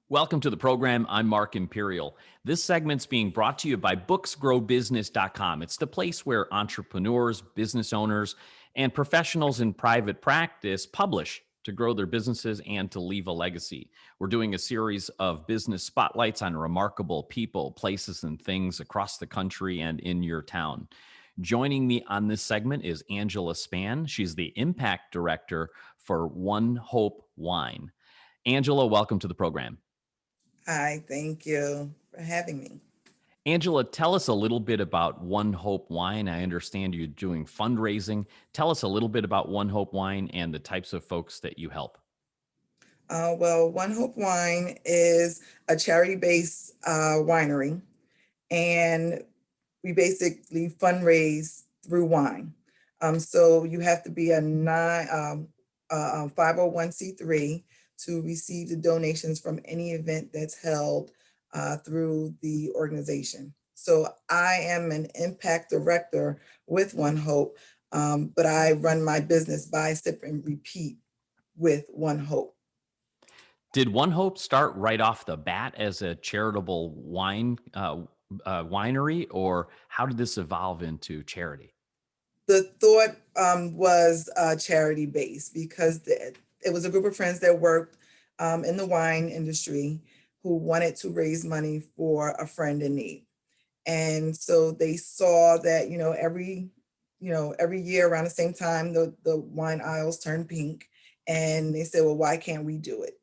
Welcome to the program. I'm Mark Imperial. This segment's being brought to you by booksgrowbusiness.com. It's the place where entrepreneurs, business owners, and professionals in private practice publish to grow their businesses and to leave a legacy. We're doing a series of business spotlights on remarkable people, places, and things across the country and in your town. Joining me on this segment is Angela Spann. She's the Impact Director for One Hope Wine. Angela, welcome to the program. Hi, thank you for having me. Angela, tell us a little bit about One Hope Wine. I understand you're doing fundraising. Tell us a little bit about One Hope Wine and the types of folks that you help. Well, One Hope Wine is a charity-based winery, and we basically fundraise through wine. So you have to be a 501c3 to receive the donations from any event that's held through the organization. So I am an impact director with One Hope, but I run my business by sip and repeat with One Hope. Did One Hope start right off the bat as a charitable winery, or how did this evolve into charity? The thought was charity based because it was a group of friends that worked in the wine industry who wanted to raise money for a friend in need. And so they saw that, every year around the same time, the wine aisles turn pink. And they said, well, why can't we do it?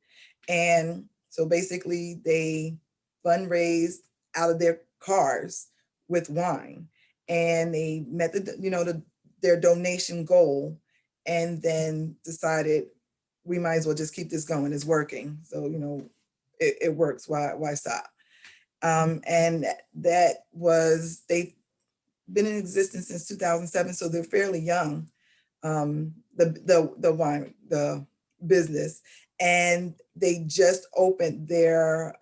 And so basically they fundraised out of their cars with wine, and they met their donation goal, and then decided we might as well just keep this going. It's working. So, it works. Why stop? And they've been in existence since 2007, so they're fairly young. The business, and they just opened their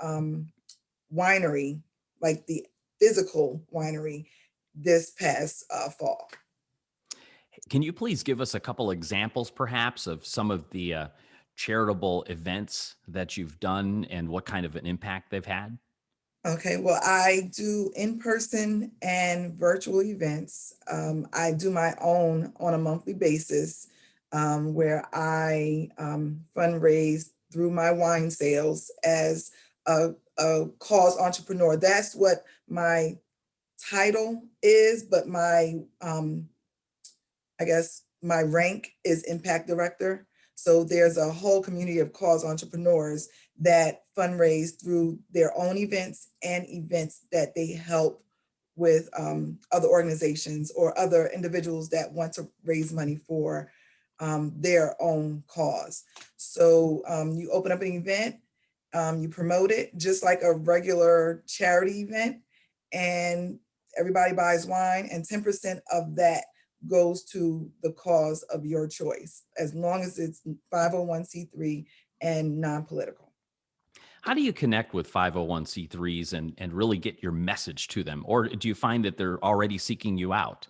winery, like the physical winery, this past fall. Can you please give us a couple examples, perhaps, of some of the charitable events that you've done and what kind of an impact they've had? Okay, well, I do in-person and virtual events. I do my own on a monthly basis, where I fundraise through my wine sales as a cause entrepreneur. That's what my title is, but I guess my rank is impact director. So there's a whole community of cause entrepreneurs that fundraise through their own events and events that they help with other organizations or other individuals that want to raise money for their own cause. So you open up an event, you promote it just like a regular charity event, and everybody buys wine, and 10% of that goes to the cause of your choice, as long as it's 501c3 and non-political. How do you connect with 501c3s and really get your message to them? Or do you find that they're already seeking you out?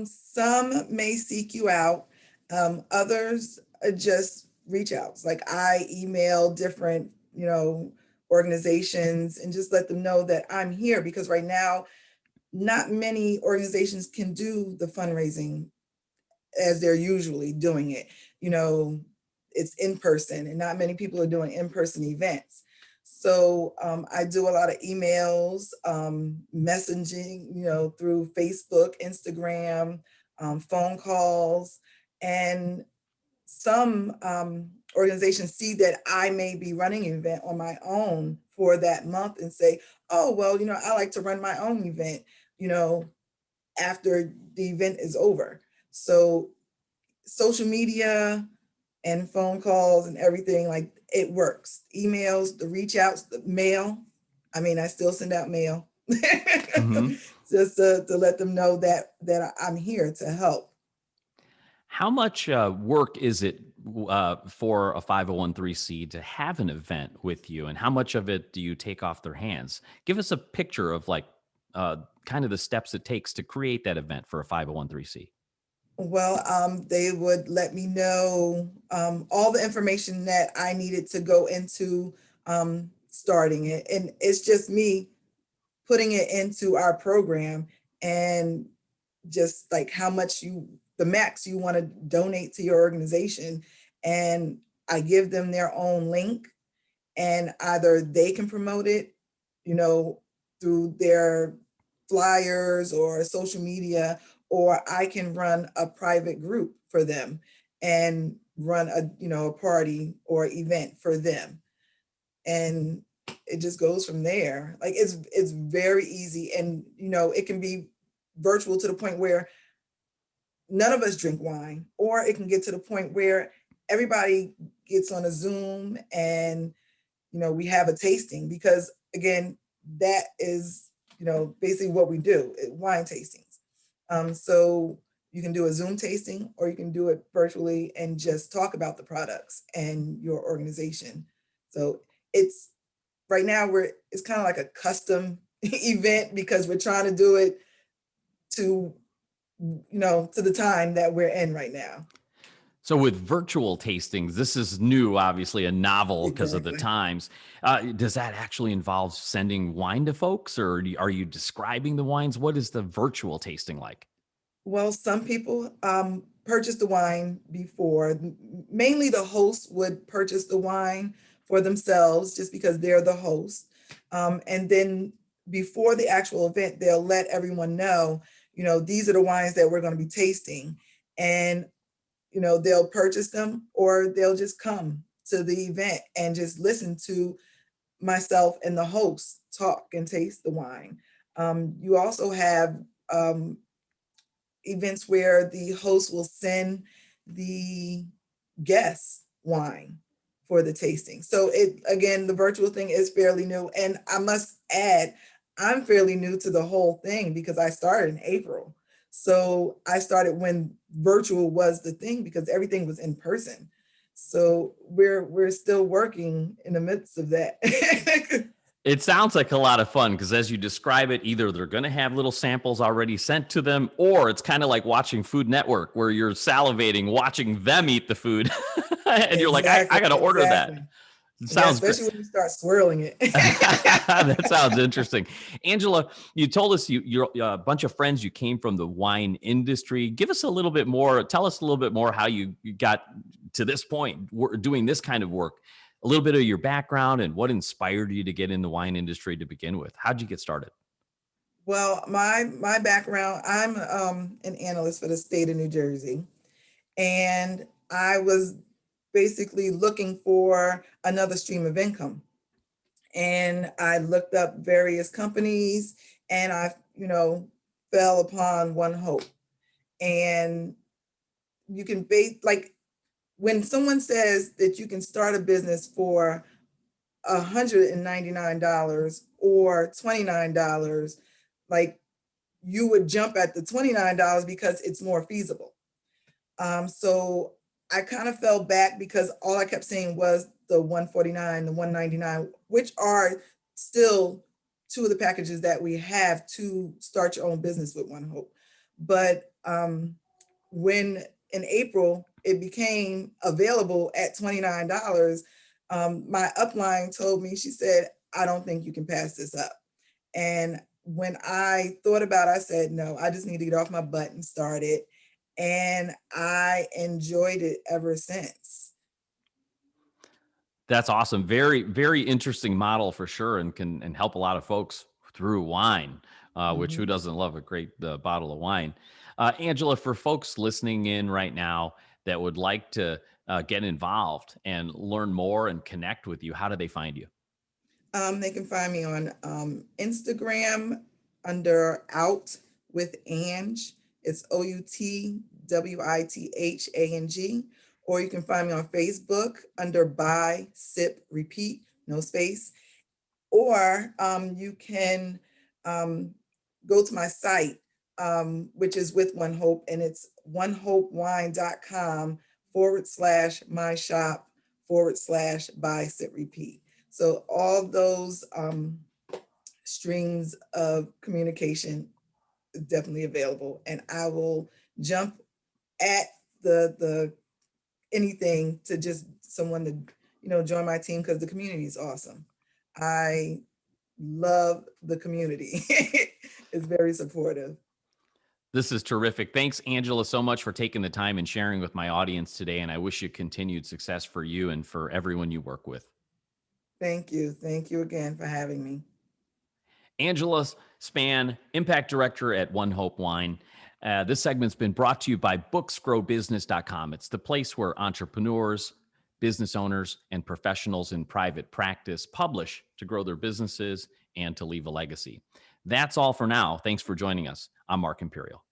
Some may seek you out, others just reach out. Like I email different, organizations and just let them know that I'm here, because right now, not many organizations can do the fundraising as they're usually doing it. You know, it's in person, and not many people are doing in-person events. So I do a lot of emails, messaging, through Facebook, Instagram, phone calls, and some organizations see that I may be running an event on my own for that month and say, oh, well, I like to run my own event, you know, after the event is over. So social media and phone calls and everything, like it works. Emails, the reach outs, the mail. I mean, I still send out mail Hmm. just to let them know that I'm here to help. How much work is it for a 501c to have an event with you, and how much of it do you take off their hands? Give us a picture of like kind of the steps it takes to create that event for a 501c. Well, they would let me know all the information that I needed to go into starting it. And it's just me putting it into our program and just like how much the max you want to donate to your organization. And I give them their own link, and either they can promote it, you know, through their flyers or social media, or I can run a private group for them and run a party or event for them. And it just goes from there. Like it's very easy, and it can be virtual to the point where none of us drink wine, or it can get to the point where everybody gets on a Zoom and we have a tasting, because again, that is basically what we do, wine tastings. So you can do a Zoom tasting, or you can do it virtually and just talk about the products and your organization. So it's right now it's kind of like a custom event, because we're trying to do it to to the time that we're in right now. So with virtual tastings, this is new, obviously a novel because of the Exactly. times. Does that actually involve sending wine to folks, or are you describing the wines? What is the virtual tasting like? Well, some people purchase the wine before. Mainly the host would purchase the wine for themselves just because they're the host. And then before the actual event, they'll let everyone know, these are the wines that we're going to be tasting. And, they'll purchase them, or they'll just come to the event and just listen to myself and the host talk and taste the wine. You also have um, events where the host will send the guests wine for the tasting. So it again, the virtual thing is fairly new. And I must add, I'm fairly new to the whole thing because I started in April. So I started when virtual was the thing, because everything was in person. So we're still working in the midst of that. It sounds like a lot of fun because as you describe it, either they're going to have little samples already sent to them, or it's kind of like watching Food Network where you're salivating, watching them eat the food. And you're like, I Exactly, got to order that. exactly. It Yeah, sounds great. especially when you start swirling it. That sounds interesting. Angela, you told us you're a bunch of friends. You came from the wine industry. Give us a little bit more. Tell us a little bit more how you got to this point, doing this kind of work. A little bit of your background and what inspired you to get in the wine industry to begin with. How'd you get started? Well, my background, I'm an analyst for the state of New Jersey, and I was basically looking for another stream of income. And I looked up various companies, and I, fell upon One Hope. And you can base like when someone says that you can start a business for $199 or $29, like you would jump at the $29 because it's more feasible. So I kind of fell back because all I kept saying was the 149, the 199, which are still two of the packages that we have to start your own business with One Hope. But when in April it became available at $29, my upline told me, she said, I don't think you can pass this up. And when I thought about it, I said, no, I just need to get off my butt and start it. And I enjoyed it ever since. That's awesome. Very, very interesting model for sure, and can and help a lot of folks through wine. Which who Mhm. doesn't love a great bottle of wine? Angela, for folks listening in right now that would like to get involved and learn more and connect with you, how do they find you? They can find me on Instagram under Out with Ange. It's OUTWITHANG. Or you can find me on Facebook under Buy, Sip, Repeat, no space. Or you can um, go to my site, which is with One Hope, and it's onehopewine.com/my shop/buy, sit, repeat. So all those streams of communication is definitely available, and I will jump at the anything to just someone to join my team because the community is awesome. I love the community. It's very supportive. This is terrific. Thanks, Angela, so much for taking the time and sharing with my audience today. And I wish you continued success for you and for everyone you work with. Thank you. Thank you again for having me. Angela Spann, Impact Director at One Hope Wine. This segment's been brought to you by booksgrowbusiness.com. It's the place where entrepreneurs, business owners, and professionals in private practice publish to grow their businesses and to leave a legacy. That's all for now. Thanks for joining us. I'm Mark Imperial.